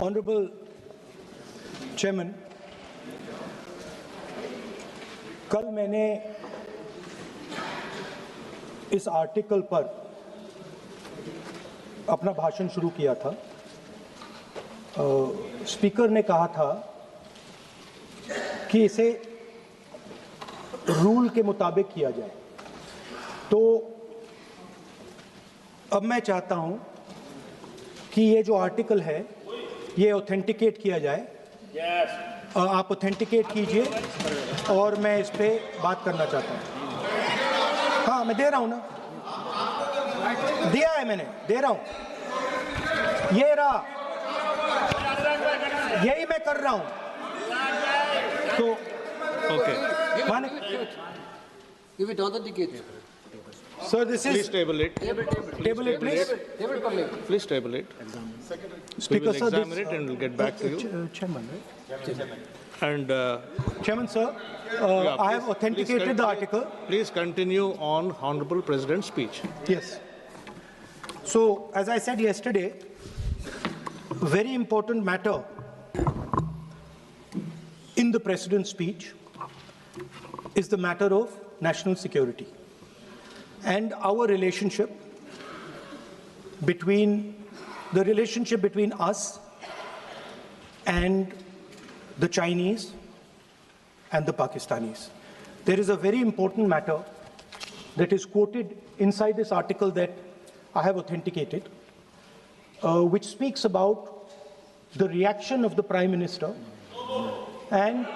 Honorable Chairman, कल मैंने इस आर्टिकल पर अपना भाषण शुरू किया था। स्पीकर ने कहा था कि इसे रूल के मुताबिक किया जाए, तो अब मैं चाहता हूं कि ये जो आर्टिकल है ये ऑथेंटिकेट किया जाए। आप ऑथेंटिकेट कीजिए और मैं इस पे बात करना चाहता हूँ। हाँ, मैं दे रहा हूँ ना, दिया है मैंने, दे रहा हूँ, ये रहा, यही मैं कर रहा हूँ। तो Okay. Give it authenticated. Sir this Please is table it. Table it please. Table for me. Please table it. We Speaker will sir, examine it and we'll get back to you. Chairman, right? And Chairman sir, yeah, I have please authenticated the article. Please continue on Honorable President's speech. Yes. So, as I said yesterday, very important matter in the President's speech is the matter of national security and our relationship between us and the Chinese and the Pakistanis. There is a very important matter that is quoted inside this article that I have authenticated, which speaks about the reaction of the Prime Minister and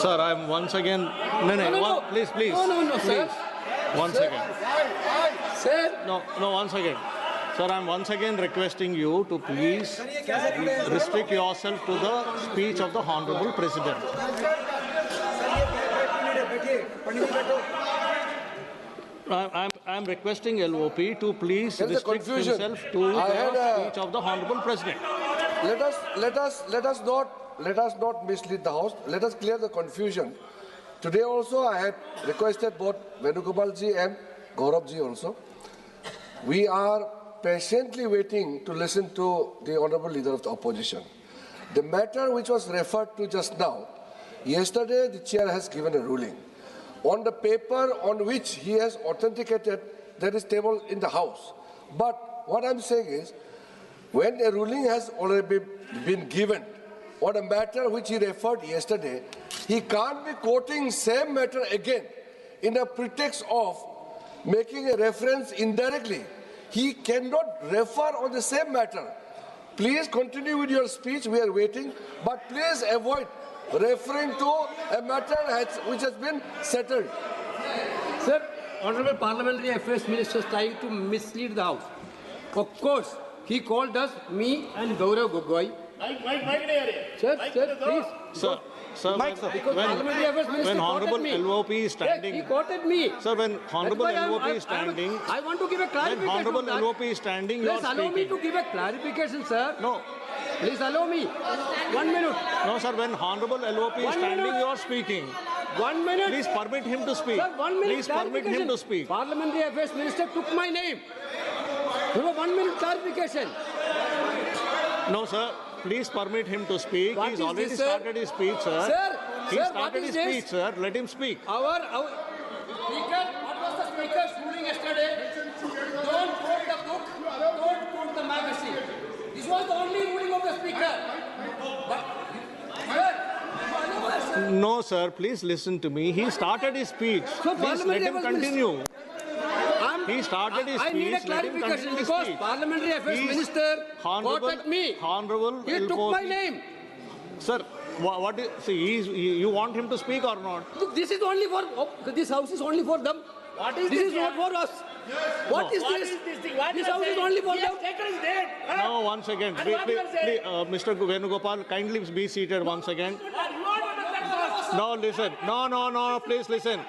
Sir, I am once again. No. Please. No, sir. One second. Sir. No, once again. Sir, I am once again requesting you to please restrict yourself to the speech of the Honorable President. I am requesting LOP to please There's a restrict confusion. himself to I had the a- speech of the Honorable President. Let us not mislead the House. Let us clear the confusion. Today also I had requested both Venugopal ji and Gaurav ji also. We are patiently waiting to listen to the Honorable Leader of the Opposition. The matter which was referred to just now, yesterday the Chair has given a ruling. On the paper on which he has authenticated, that is table in the House. But what I'm saying is, when a ruling has already been given on a matter which he referred yesterday, he can't be quoting same matter again in a pretext of making a reference indirectly. He cannot refer on the same matter. Please continue with your speech, we are waiting, but please avoid referring to a matter which has been settled. Sir, Honorable Parliamentary Affairs Minister is trying to mislead the House. Of course, he called us, me and Gaurav Gogoi. Sir, please. Sir, Because Parliamentary Affairs Minister when quoted Honorable me. LOP is Yes, standing, he quoted me. sir, when Honorable That's why LOP is standing, I want to give a when clarification. Honorable on that. LOP is standing, you are Please allow me to speaking. give a clarification, sir. No, Please allow me. 1 minute. no, sir, when Honorable LOP is 1 standing, minute. you are speaking. 1 minute. Please permit him to speak. Sir, 1 minute Please permit him clarification. to speak. Parliamentary Affairs Minister took my name. You know, 1 minute clarification. No, sir. Please permit him to speak. What He's is already this, sir? started his speech, sir. Sir, He sir, what started is his this? speech, sir. Let him speak. Our Speaker, what was the Speaker's ruling yesterday? Don't quote the book, don't quote the magazine. This was the only ruling of the Speaker. But, sir, No, sir. Please listen to me. He started his speech. So Please let him Parliamentary continue. I'm, He started his I need a speech. Let him clarification continue his because speech. Parliamentary Affairs He's Minister Honorable, quoted me. Honorable He took LOP. my name. Sir, what is, see, you want him to speak or not? Look, this is only for, this house is only for them. What is This this is not here? for us. What is What this? is this thing? What This you are house is saying? only for He them. has taken his date. Huh? No, once again. And what you are saying? Mr. Venugopal, kindly be seated once again. You are not No, listen. No, please listen.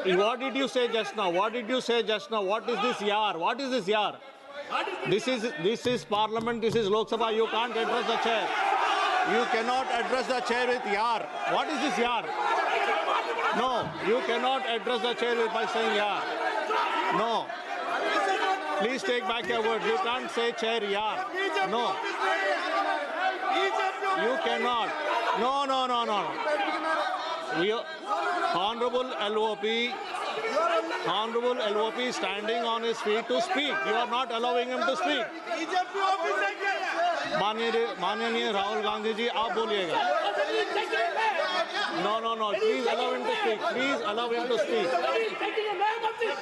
What did you say just now? What did you say just now? What is this yar? What is this yar? This is Parliament, this is Lok Sabha. You can't address the chair. You cannot address the chair with yar. What is this yar? No, you cannot address the chair by saying yar. No. Please take back your words. You can't say chair yar. No. You cannot. No, no, no, no. Honorable LOP is standing on his feet to speak. You are not allowing him to speak. माननीय राहुल गांधी जी, आप बोलिएगा. No, no, no. Please allow him to speak. Please allow him to speak.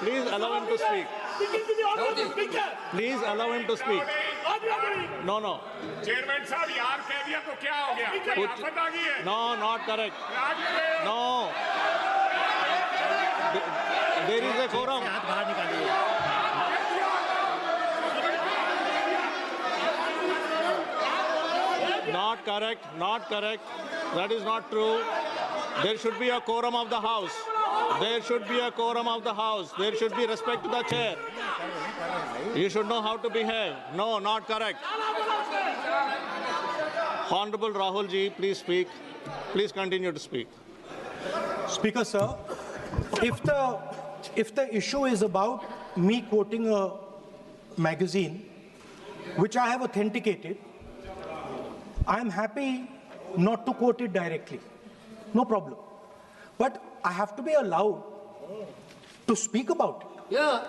Please allow him to speak. Please allow him to speak. No, no. Chairman साहब यार कह दिया तो क्या हो गया? क्या आफत आ गई है? No, not correct. No. There is a quorum. Not correct. Not correct. That is not true. There should be a quorum of the House. There should be a quorum of the House. There should be respect to the chair. You should know how to behave. No, not correct. Honorable Rahul ji, please speak. Please continue to speak. Speaker, sir, if the issue is about me quoting a magazine, which I have authenticated, I am happy not to quote it directly. No problem. But I have to be allowed to speak about it. Yeah.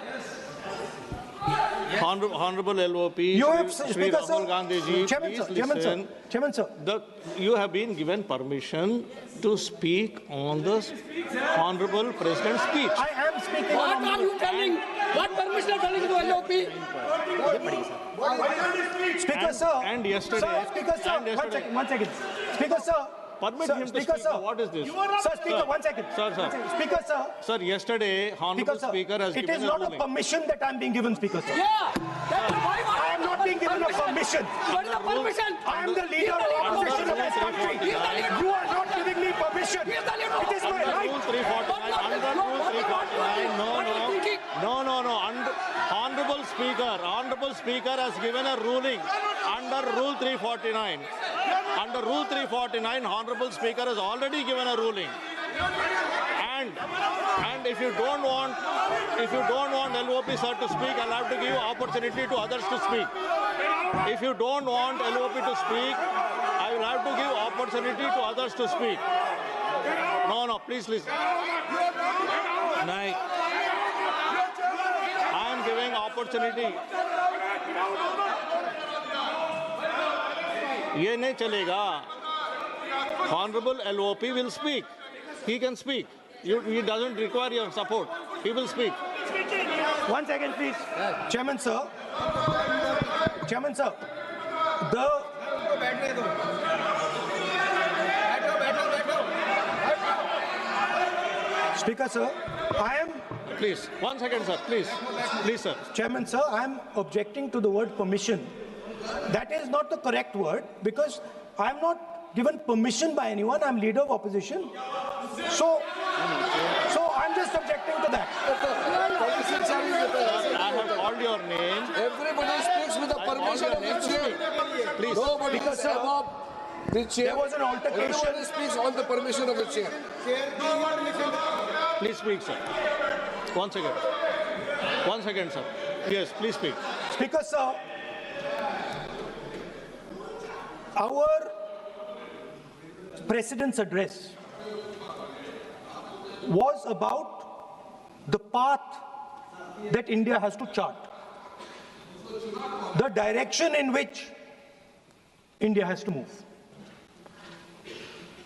Honorable LOP, You have, Shri Speaker, Rahul sir. Gandhi ji, Chairman, please sir. Chairman, sir. listen. Chairman, sir. You have been given permission to speak on the Honorable President's speech. I am speaking What on are you telling? What permission are telling to LOP? Speaker, sir. and yesterday- Sir, Speaker, sir. and yesterday- One second. Speaker, sir. Permit Sir, him to Speaker, speak. sir. What is this? Sir, Speaker, Sir. 1 second. Sir, sir. One second. Speaker, sir. Sir, yesterday, Honorable Sir, Speaker has it given is a not a ruling. permission that I'm being given, Speaker, sir. Yeah. That's why I am not being given a permission. What is the permission? I am the leader of opposition of this country. You are not giving me permission. He is the leader. It is my Under right. Rule 349, under Rule 349, What are you thinking? no. Honorable Speaker has given a ruling under Rule 349. Under Rule 349, Honorable Speaker has already given a ruling. And if you don't want LOP sir to speak, I'll have to give opportunity to others to speak. If you don't want LOP to speak, I will have to give opportunity to others to speak. No, please listen. I am giving opportunity. ये नहीं चलेगा. Honorable LOP will speak. He can speak. He doesn't require your support. He will speak. 1 second, please. Chairman, sir. Chairman, sir. Speaker, sir. I am, Please, 1 second, sir. Please, sir. Chairman, sir, I am objecting to the word permission. That is not the correct word because I am not given permission by anyone. I am leader of opposition. So I'm just objecting to that. Politicians are in the- I have called your name. Everybody speaks with the permission of the chair. Please. Nobody Because, is sir, above the chair. there was an altercation. Everybody speaks on the permission of the chair. Please speak, sir. 1 second. 1 second, sir. Yes, please speak. Speaker, sir, our President's address was about the path that India has to chart, the direction in which India has to move.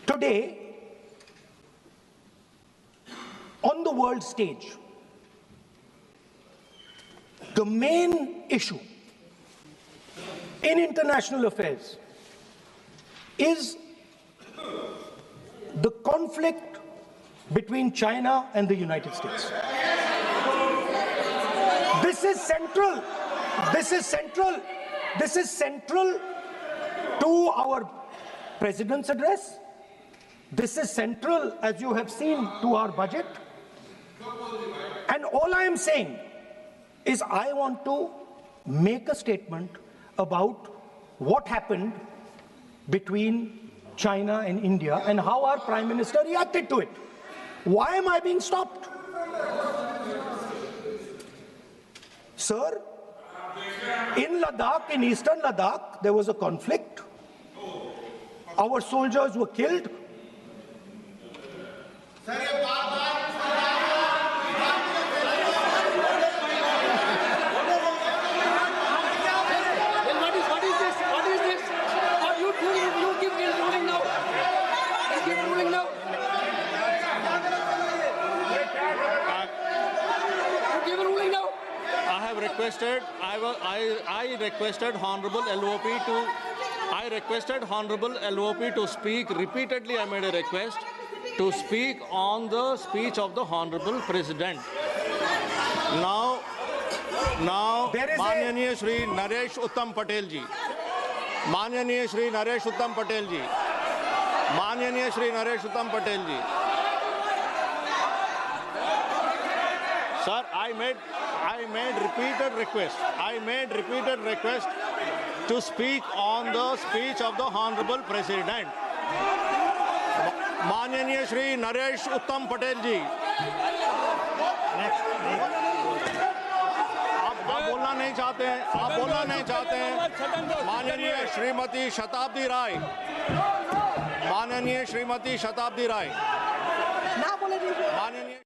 Today, on the world stage, the main issue in international affairs is the conflict between China and the United States. This is central. This is central. This is central to our President's address. This is central, as you have seen, to our budget. And all I am saying is I want to make a statement about what happened between China and India and how our Prime Minister reacted to it. Why am I being stopped? Sir, in Ladakh, in eastern Ladakh, there was a conflict. our soldiers were killed. Then what is this? What is this? You give ruling now. You give ruling now. You give a ruling now. I have requested, I requested Honorable LOP to, I requested Honorable LOP to speak. Repeatedly I made a request to speak on the speech of the Honorable President. Now, There is a- Manyaniya Shri Naresh Uttam Patel ji. Manyaniya Shri Naresh Uttam Patel ji. Manyaniya Shri Naresh Uttam Patel ji. Sir, I made repeated request. I made repeated request to speak on the speech of the Honorable President. Manyaniya Shri Naresh Uttam Patel ji. आप बोलना नहीं चाहते हैं, आप बोलना नहीं चाहते हैं। माननीय श्रीमती शताब्दी राय, माननीय श्रीमती शताब्दी राय, माननीय